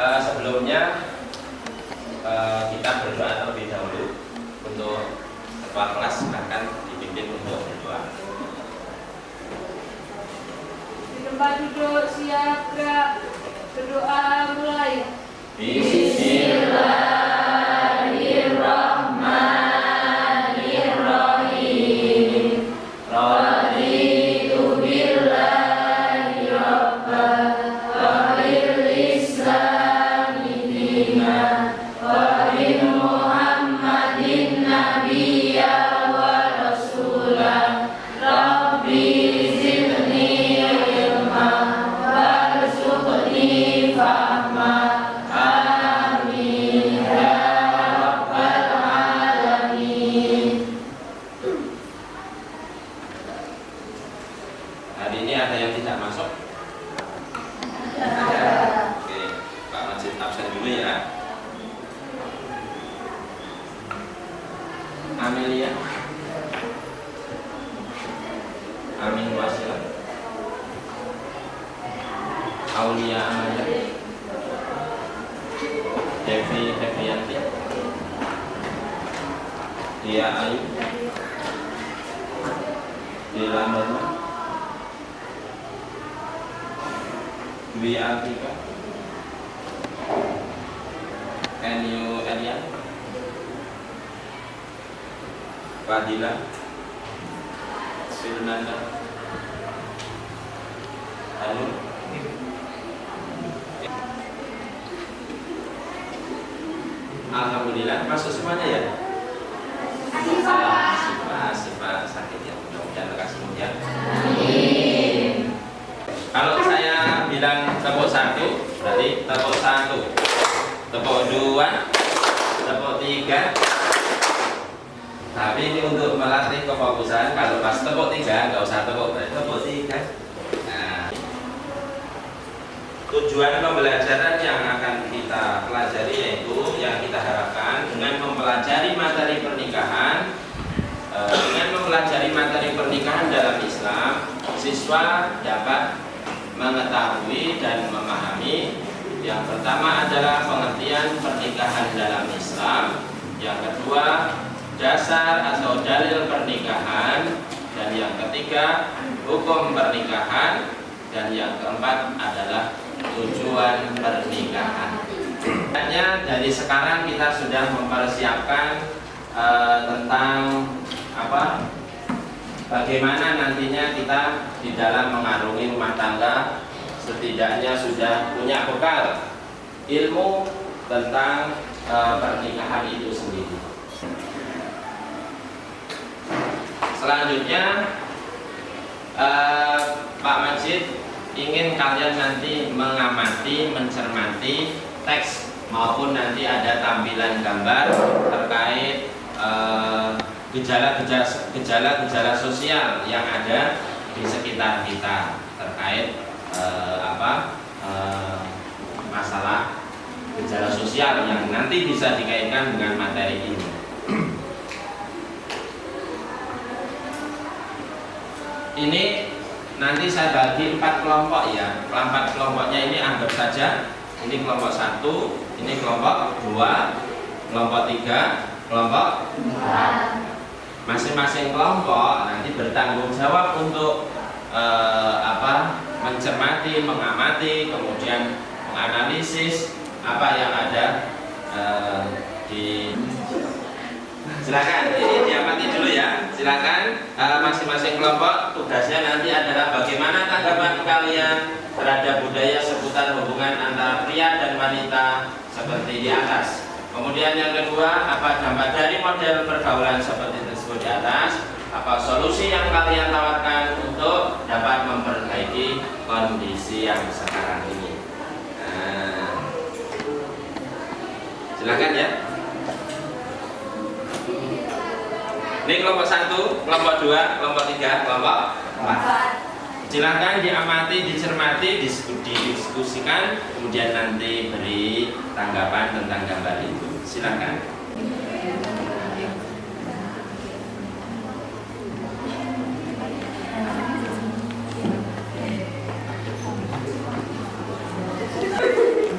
Sebelumnya kita berdoa terlebih dahulu untuk ketua kelas, bahkan dipimpin untuk berdoa. Di tempat duduk siaga, berdoa mulai. Bismillahirrahmanirrahim. Raditu billahi rabban wa bil islami dinan wa bi Muhammadin nabiyya wa rasulah. Rabbi zidni ilma warzuqni fahma. Amin ya rabbal alamin. Hari ini ada yang tidak masuk? Oke, Pak Majid absen dulu ya. Amelia, Amin Wasila, Aulia Amanda, Devi Devianti, Dia Ayu, Dila Norma, Dwi Altika, Enyu Elian, Fadila, Firnanda, Halo, alhamdulillah masuk semuanya ya. Sifat sakit ya, mudah-mudahan lekas kemudian. Kalau saya bilang tepuk satu, berarti tepuk satu, tepuk dua, tepuk tiga. Tapi ini untuk melatih kefokusan. Kalau pas tepuk tiga, nggak usah tepuk, berarti tepuk tiga. Nah, tujuan pembelajaran yang akan kita pelajari yaitu yang kita harapkan dengan mempelajari materi pernikahan. Dengan mempelajari materi pernikahan dalam Islam, siswa dapat mengetahui dan memahami. Yang pertama adalah pengertian pernikahan dalam Islam. Yang kedua, dasar atau dalil pernikahan. Dan yang ketiga, hukum pernikahan. Dan yang keempat adalah tujuan pernikahan. Hanya dari sekarang kita sudah mempersiapkan tentang bagaimana nantinya kita di dalam mengarungi rumah tangga, setidaknya sudah punya bekal ilmu tentang pernikahan itu sendiri. Selanjutnya Pak Majid ingin kalian nanti mengamati, mencermati teks maupun nanti ada tampilan gambar terkait gejala-gejala sosial yang ada di sekitar kita terkait masalah gejala sosial yang nanti bisa dikaitkan dengan materi ini. Ini nanti saya bagi 4 kelompok ya. 4 kelompoknya ini anggap saja ini kelompok 1, ini kelompok 2, kelompok 3, kelompok 4. Masing-masing kelompok nanti bertanggung jawab untuk mencermati, mengamati, kemudian menganalisis apa yang ada di. Silakan, ini diamati dulu ya. Silakan, masing-masing kelompok tugasnya nanti adalah bagaimana tanggapan kalian terhadap budaya seputar hubungan antara pria dan wanita seperti di atas. Kemudian yang kedua, apa dampak dari model pergaulan seperti tersebut di atas? Apa solusi yang kalian tawarkan untuk dapat memperbaiki kondisi yang sekarang ini? Nah, silakan ya. Ini kelompok 1, kelompok 2, kelompok 3, kelompok 4. Silakan diamati, dicermati, didiskusikan, kemudian nanti beri tanggapan tentang gambar itu. Silakan.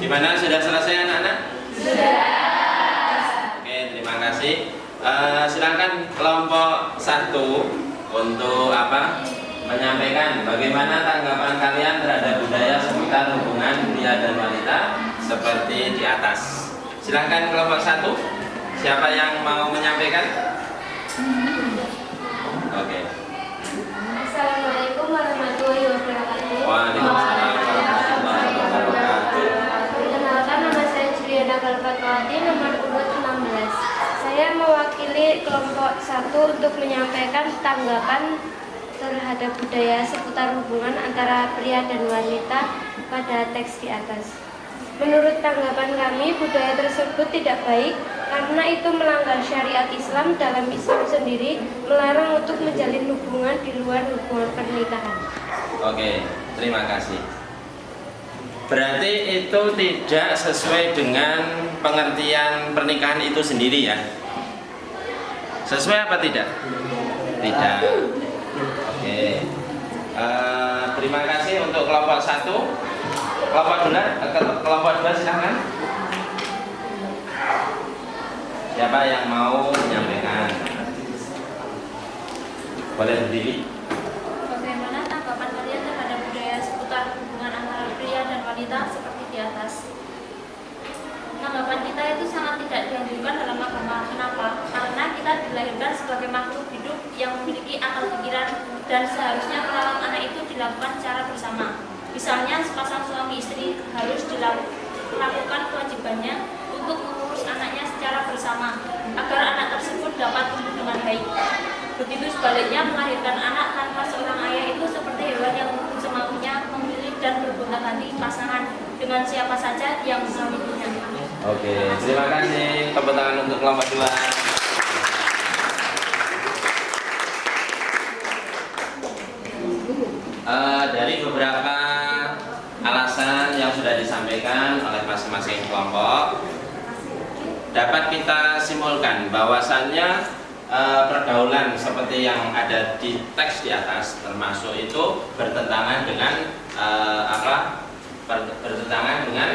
Gimana, sudah selesai anak-anak? Sudah. Oke, terima kasih. Silakan kelompok 1 untuk apa? Menyampaikan bagaimana tanggapan kalian terhadap budaya seputar hubungan pria dan wanita seperti di atas. Silakan kelompok 1. Siapa yang mau menyampaikan? Oke. Assalamualaikum warahmatullahi wabarakatuh. Waalaikumsalam warahmatullahi wabarakatuh. Perkenalkan, nama saya Juliana Galfatwati, nomor urut 16. Saya mewakili kelompok 1 untuk menyampaikan tanggapan terhadap budaya seputar hubungan antara pria dan wanita pada teks di atas. Menurut tanggapan kami, budaya tersebut tidak baik karena itu melanggar syariat Islam. Dalam Islam sendiri melarang untuk menjalin hubungan di luar hubungan pernikahan. Oke, terima kasih. Berarti itu tidak sesuai dengan pengertian pernikahan itu sendiri ya? Sesuai apa tidak? Tidak. Oke. Terima kasih untuk kelompok 1. Kelompok 2 silakan. Siapa yang mau menyampaikan? Boleh berdiri. Bagaimana tanggapan kalian terhadap budaya seputar hubungan antara pria dan wanita seperti di atas? Tanggapan kita itu sangat tidak dianjurkan dalam agama. Kenapa? Karena kita dilahirkan sebagai makhluk hidup yang memiliki akal pikiran dan seharusnya merawat anak itu dilakukan secara bersama. Misalnya, sepasang suami istri harus melakukan kewajibannya untuk mengurus anaknya secara bersama agar anak tersebut dapat tumbuh dengan baik. Begitu sebaliknya, melahirkan anak tanpa seorang ayah itu seperti hewan yang semaunya memilih dan bergonta-ganti pasangan dengan siapa saja yang memilikinya. Oke, terima kasih. Tepuk tangan untuk kelompok 2. Dari beberapa alasan yang sudah disampaikan oleh masing-masing kelompok, dapat kita simpulkan bahwasannya pergaulan seperti yang ada di teks di atas termasuk itu bertentangan dengan bertentangan dengan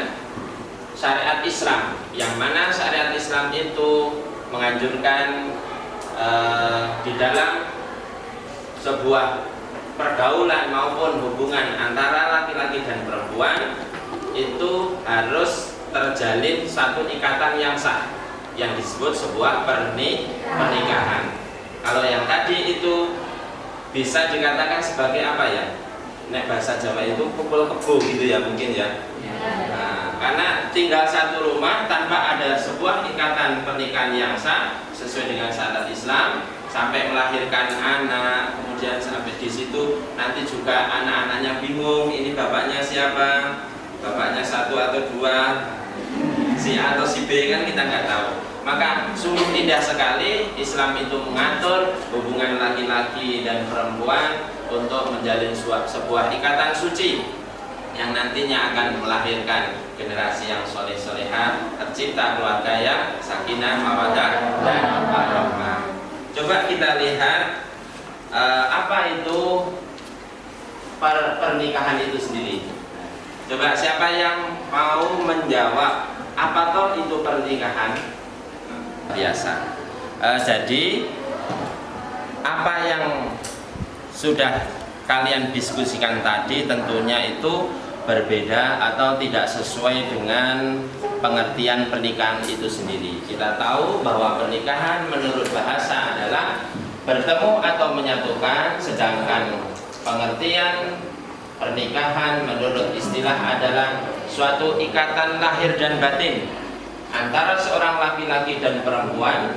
syariat Islam, yang mana syariat Islam itu menganjurkan di dalam sebuah pergaulan maupun hubungan antara laki-laki dan perempuan itu harus terjalin satu ikatan yang sah yang disebut sebuah pernikahan. Kalau yang tadi itu bisa dikatakan sebagai apa ya? Nek bahasa Jawa itu kumpul kebo gitu ya mungkin ya. Nah, karena tinggal satu rumah tanpa ada sebuah ikatan pernikahan yang sah sesuai dengan syariat Islam, sampai melahirkan anak, kemudian sampai di situ nanti juga anak-anaknya bingung ini bapaknya siapa, bapaknya 1 atau 2, si A atau si B, kan kita nggak tahu. Maka sungguh indah sekali Islam itu mengatur hubungan laki-laki dan perempuan untuk menjalin sebuah ikatan suci yang nantinya akan melahirkan generasi yang soleh-solehah, tercipta keluarga yang sakinah, mawaddah, dan warahmah. Coba kita lihat apa itu pernikahan itu sendiri. Coba siapa yang mau menjawab apa toh itu pernikahan? Biasa. Jadi apa yang sudah kalian diskusikan tadi tentunya itu berbeda atau tidak sesuai dengan pengertian pernikahan itu sendiri. Kita tahu bahwa pernikahan menurut bahasa adalah bertemu atau menyatukan, sedangkan pengertian pernikahan menurut istilah adalah suatu ikatan lahir dan batin antara seorang laki-laki dan perempuan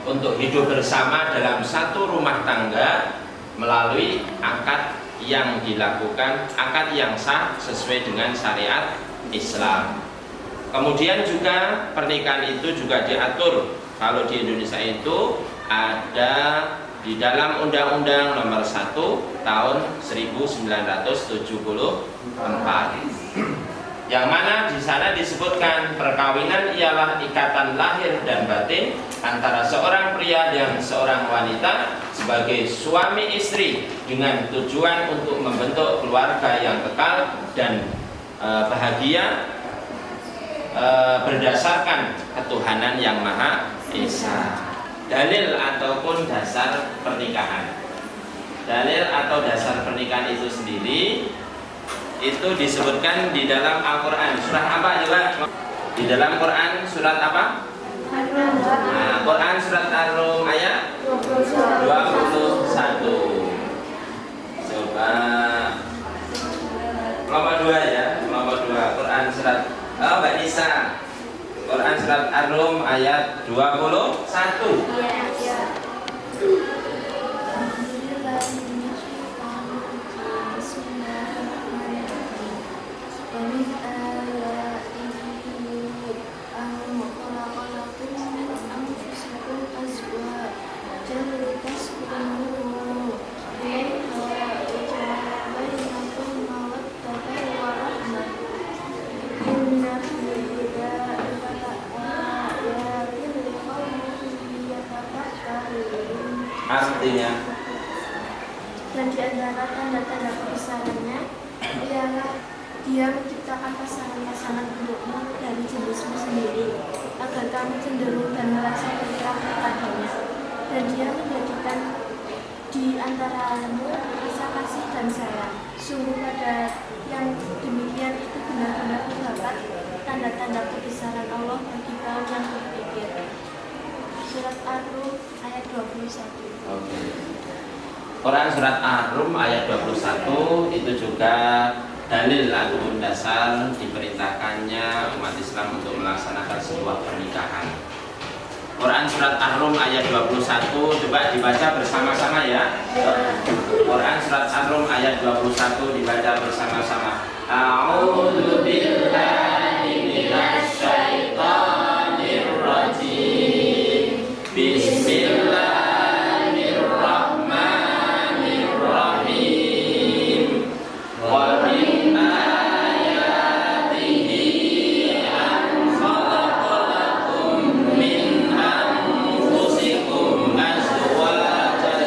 untuk hidup bersama dalam satu rumah tangga melalui akad yang dilakukan, akad yang sah sesuai dengan syariat Islam. Kemudian juga pernikahan itu juga diatur kalau di Indonesia itu ada di dalam Undang-Undang Nomor 1 Tahun 1974, yang mana di sana disebutkan perkawinan ialah ikatan lahir dan batin antara seorang pria dan seorang wanita sebagai suami istri dengan tujuan untuk membentuk keluarga yang kekal dan bahagia berdasarkan ketuhanan yang Maha Esa. Dalil ataupun dasar pernikahan. Dalil atau dasar pernikahan itu sendiri itu disebutkan di dalam Al-Quran. Surat apa coba? Di dalam Quran surat apa? Nah, Quran surat Ar-Rum ayat 21. Coba kelompok 2 ya, kelompok 2. Quran surat Mbak Nisa. Quran surat Ar-Rum ayat 21. Iya. Artinya Dan di antara tanda-tanda kebesarannya ialah Dia menciptakan pasangan-pasangan untukmu dari jenismu sendiri, agar kamu cenderung dan merasa bergerak kepadanya. Dan Dia menjadikan di antaramu rasa kasih dan sayang. Sungguh pada yang demikian itu benar-benar terdapat tanda-tanda kebesaran Allah bagi kaum yang berpikir. Surat Ar-Rum ayat 21. Oke. Quran surat Ar-Rum ayat 21 itu juga dalil ataupun dasar diperintahkannya umat Islam untuk melaksanakan sebuah pernikahan. Quran surat Ar-Rum ayat 21 coba dibaca bersama-sama ya. Quran surat Ar-Rum ayat 21 dibaca bersama-sama. A'udzu billahi minasy syaithanir rajim. Bismillahirrahmanirrahim. Wa min ayatihi an khalaqalakum min anfusikum azwajan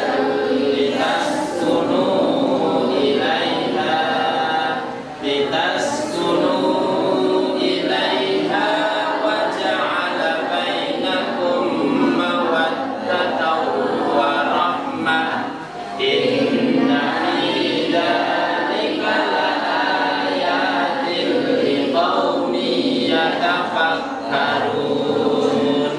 litaskunu ilaiha wa ja'ala bainakum mawaddatan wa rahmah. Inna fi dzalika laayatin liqaumin yatafakkarun.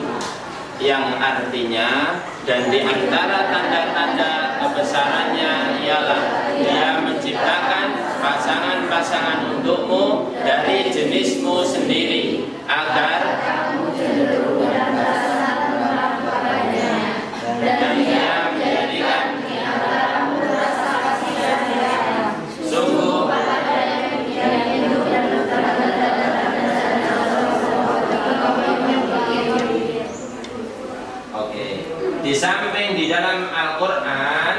Yang artinya, dan di antara tanda-tanda kebesarannya ialah Dia menciptakan pasangan-pasangan untukmu dari jenismu sendiri, agar dan Dia menjadikan sungguh Oke. Di samping di dalam Al-Quran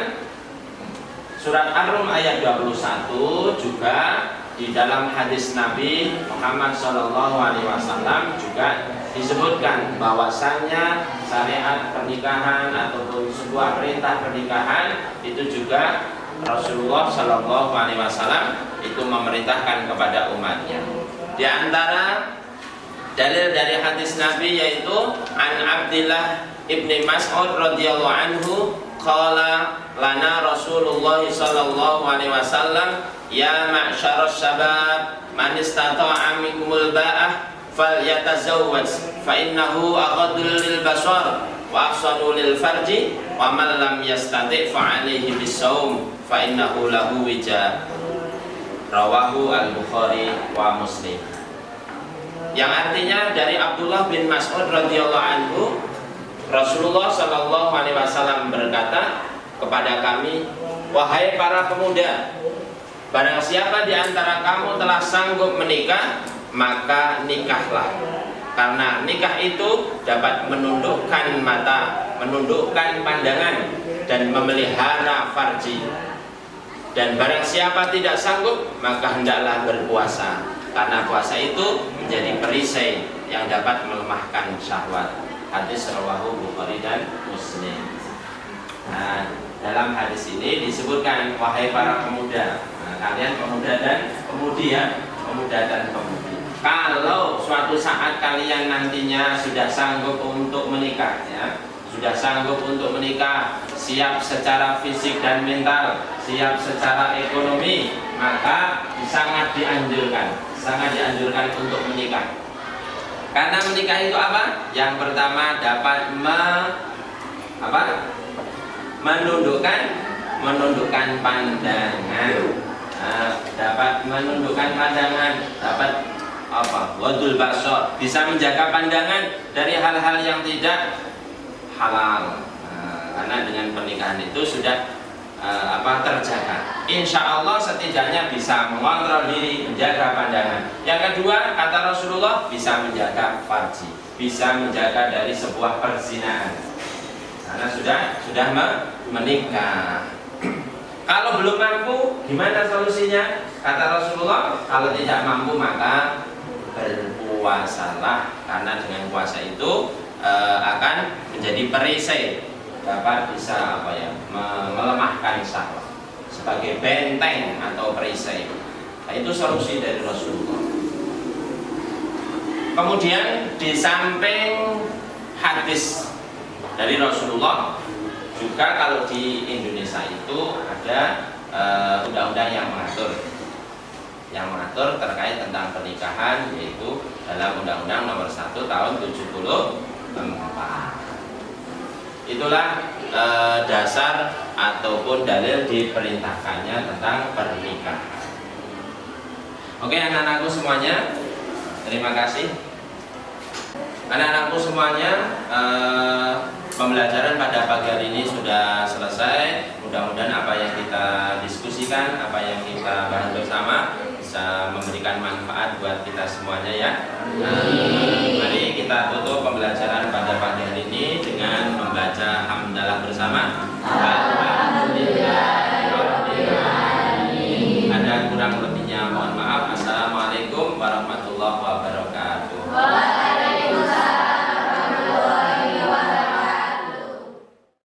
surat Ar-Rum ayat 21 juga di dalam hadis Nabi Muhammad SAW juga disebutkan bahwasannya syariat pernikahan ataupun sebuah perintah pernikahan itu juga Rasulullah SAW itu memerintahkan kepada umatnya. Di antara dalil dari hadis Nabi yaitu an Abdillah ibni Mas'ud radhiyallahu anhu qala lana Rasulullah sallallahu alaihi wasallam ya ma'syaras syabab man istata'a minkumul ba'ah falyatazawwaj fa innahu aghadul lil basar wa ahsanu lil farji wa man lam yastati' fa alaihi bisawm fa innahu lahu wija. Rawahu al-Bukhari wa Muslim. Yang artinya dari Abdullah bin Mas'ud radhiyallahu anhu, Rasulullah sallallahu alaihi wasallam berkata kepada kami, wahai para pemuda, barang siapa di antara kamu telah sanggup menikah, maka nikahlah. Karena nikah itu dapat menundukkan mata, menundukkan pandangan, dan memelihara farji. Dan barang siapa tidak sanggup, maka hendaklah berpuasa. Karena puasa itu menjadi perisai yang dapat melemahkan syahwat. Hadis rawahu Bukhari dan Muslim. Nah, dalam hadis ini disebutkan wahai para pemuda. Nah, kalian pemuda dan pemudi ya, pemuda dan pemudi. Kalau suatu saat kalian nantinya sudah sanggup untuk menikah, ya, sudah sanggup untuk menikah, siap secara fisik dan mental, siap secara ekonomi, maka sangat dianjurkan untuk menikah. Karena menikah itu apa? Yang pertama dapat menundukkan pandangan. Nah, dapat menundukkan pandangan, dapat wadul basor, bisa menjaga pandangan dari hal-hal yang tidak halal. Karena dengan pernikahan itu sudah terjaga. Insya Allah setidaknya bisa mengontrol diri, menjaga pandangan. Yang kedua, kata Rasulullah, bisa menjaga farji, bisa menjaga dari sebuah perzinahan. Karena sudah menikah. Kalau belum mampu, gimana solusinya? Kata Rasulullah, kalau tidak mampu maka berpuasalah, karena dengan puasa itu akan menjadi perisai, dapat bisa melemahkan syahwat sebagai benteng atau perisai. Nah, itu solusi dari Rasulullah. Kemudian di samping hadis dari Rasulullah, juga kalau di Indonesia itu ada undang-undang yang mengatur terkait tentang pernikahan, yaitu dalam Undang-Undang Nomor 1 Tahun 74. Itulah dasar ataupun dalil diperintahkannya tentang pernikahan. Oke, anak-anakku semuanya, terima kasih. Anak-anakku semuanya, pembelajaran pada pagi hari ini sudah selesai. Mudah-mudahan apa yang kita diskusikan, apa yang kita bahas bersama bisa memberikan manfaat buat kita semuanya, ya.